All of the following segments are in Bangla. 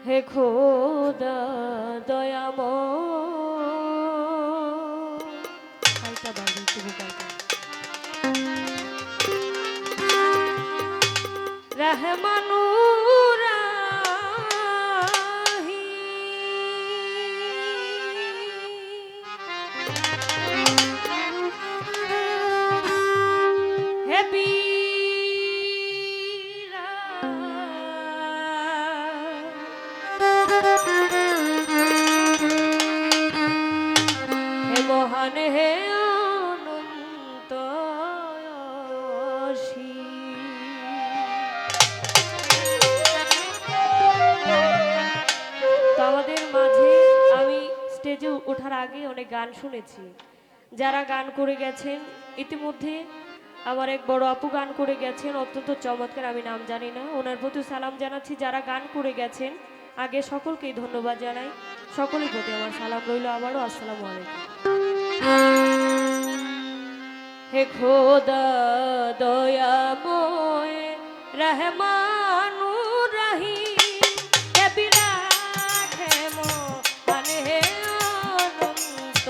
হে খোদা রহমানুর হে বীরা হে মহান হে অনন্ত আমাদের মাঝে আমি স্টেজে ওঠার আগে অনেক গান শুনেছি। যারা গান করে গেছেন ইতিমধ্যে আমার এক বড় আপু গান করে গেছেন, অত্যন্ত চমৎকার, আমি নাম জানি না, ওনার প্রতি সালাম জানাচ্ছি। যারা গান করে গেছেন আগে সকলকেই ধন্যবাদ জানাই, সকলের প্রতি আমার সালাম রইল আবারও। আসসালামু আলাইকুম। হে খোদা দয়াময় রহমানুর রহিম হে বিরাট হে মহান হে অনন্ত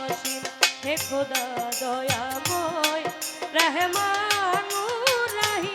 অসীম হে খোদা দয়াময় রহমানুর রহিম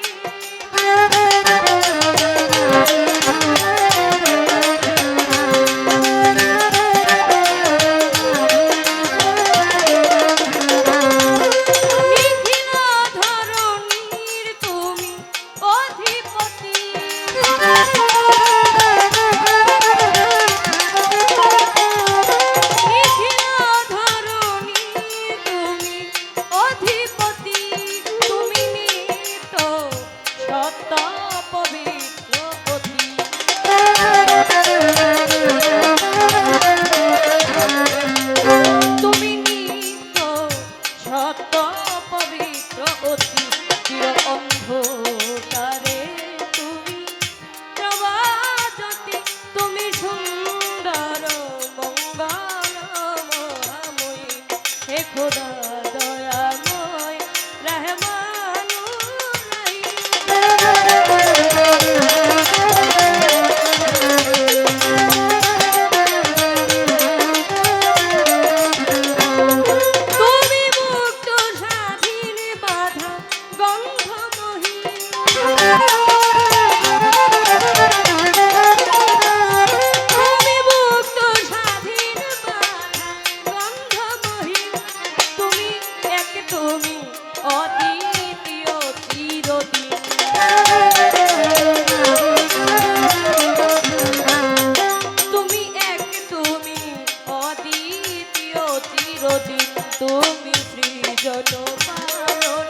তুমি সৃজন পালন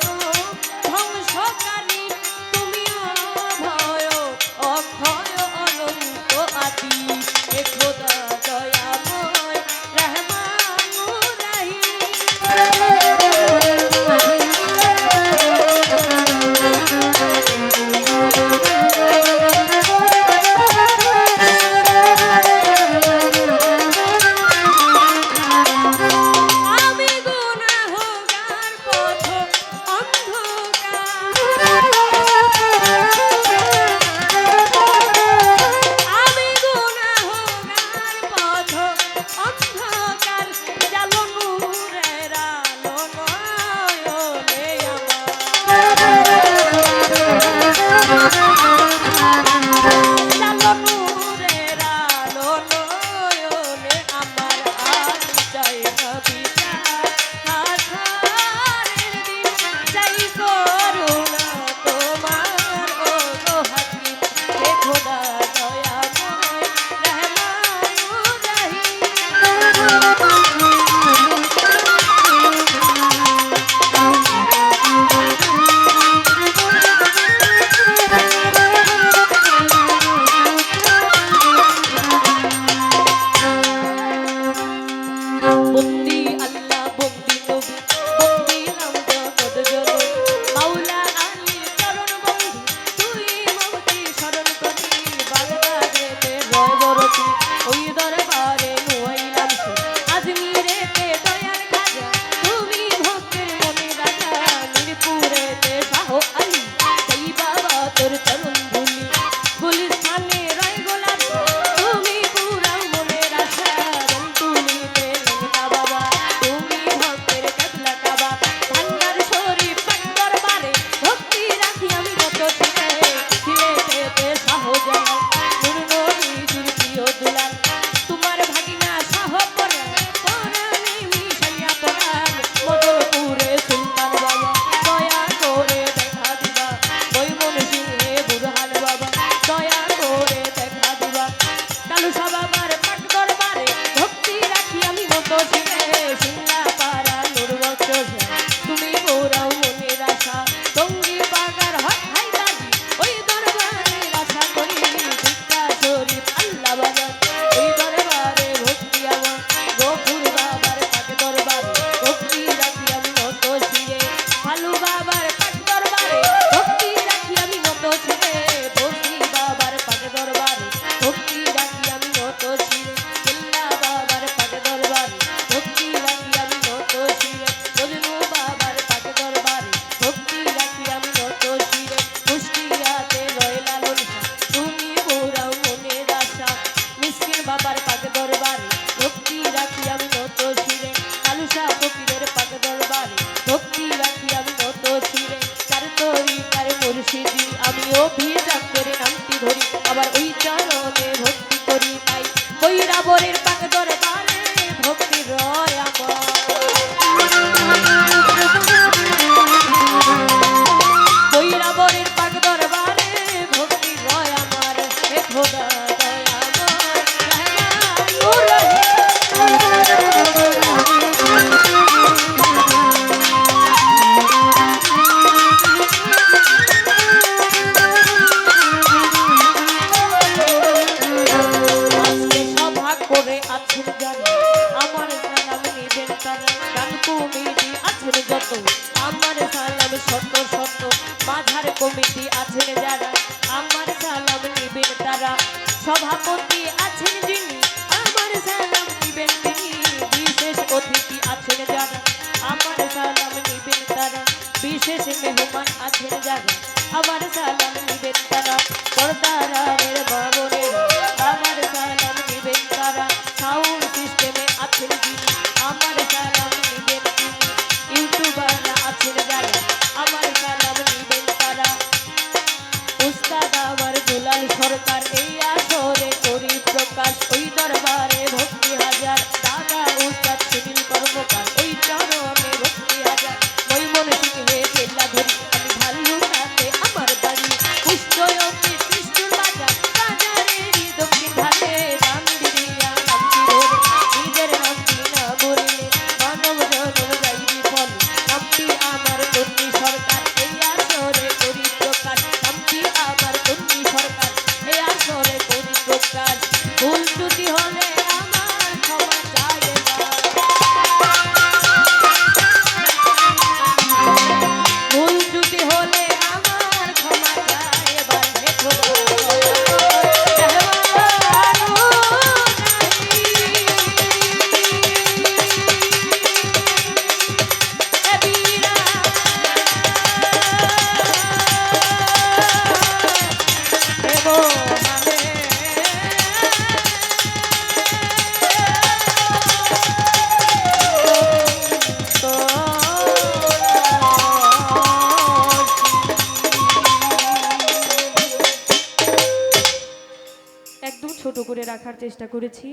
ধ্বংসকারী তুমি মুর্শিদি আমি অভিযান করে নামটি ধরি আবার ওই চরণে ভক্তি করি তাই বৈরাবরের পাক দরবারে ভক্তি রয় আমার বৈরাবরের পাক দরবারে ভক্তি রয় আমার হে খোদা কমিটি আছেন যারা আমার সালাম নিবেন তারা সভাপতি আছেন যিনি আমার সালাম নিবেন তিনি বিশেষ অতিথি আছেন যারা আমার সালাম নিবেন তারা বিশেষ মেহমান আছেন যারা আমার সালাম নিবেন তারা পর্দারের বাবনের আমার সালাম নিবেন তারা সাউন্ড সিস্টেমে আছেন যিনি আমার সালাম নিবেন তিনি ইউটিউবাররা আছেন যারা আমার সালাম নিবেন তারা উস্তাদ আমার দুলাল সরকার এই আসরে করি প্রকাশ ওই দরবারে ভক্তি হাজার দাদা উস্তাদ সুনীল কর্মকার ওই চরণে ভক্তি হাজার ওই মনে শিখে জেলা ধরি আমি ভালো রাতে আমার বাড়ি পুষ্টয়তে কৃষ্ণর বাজার বাজারেরই দক্ষিণ ধারে নামটি দিয়া নামটি ধরে নিজের নামটি না বললে মানব জনম যাইবি ফল নামটি আমার তন্নি সরকার এই আসরে করি প্রকাশ নামটি আমার তন্নি সরকার এই আসরে করি প্রকাশ ভুল ত্রুটি হলে আমার ক্ষমা চাই ভুল ত্রুটি হলে আমার ক্ষমা চাই এবার হে একদম ছোট করে রাখার চেষ্টা করেছি।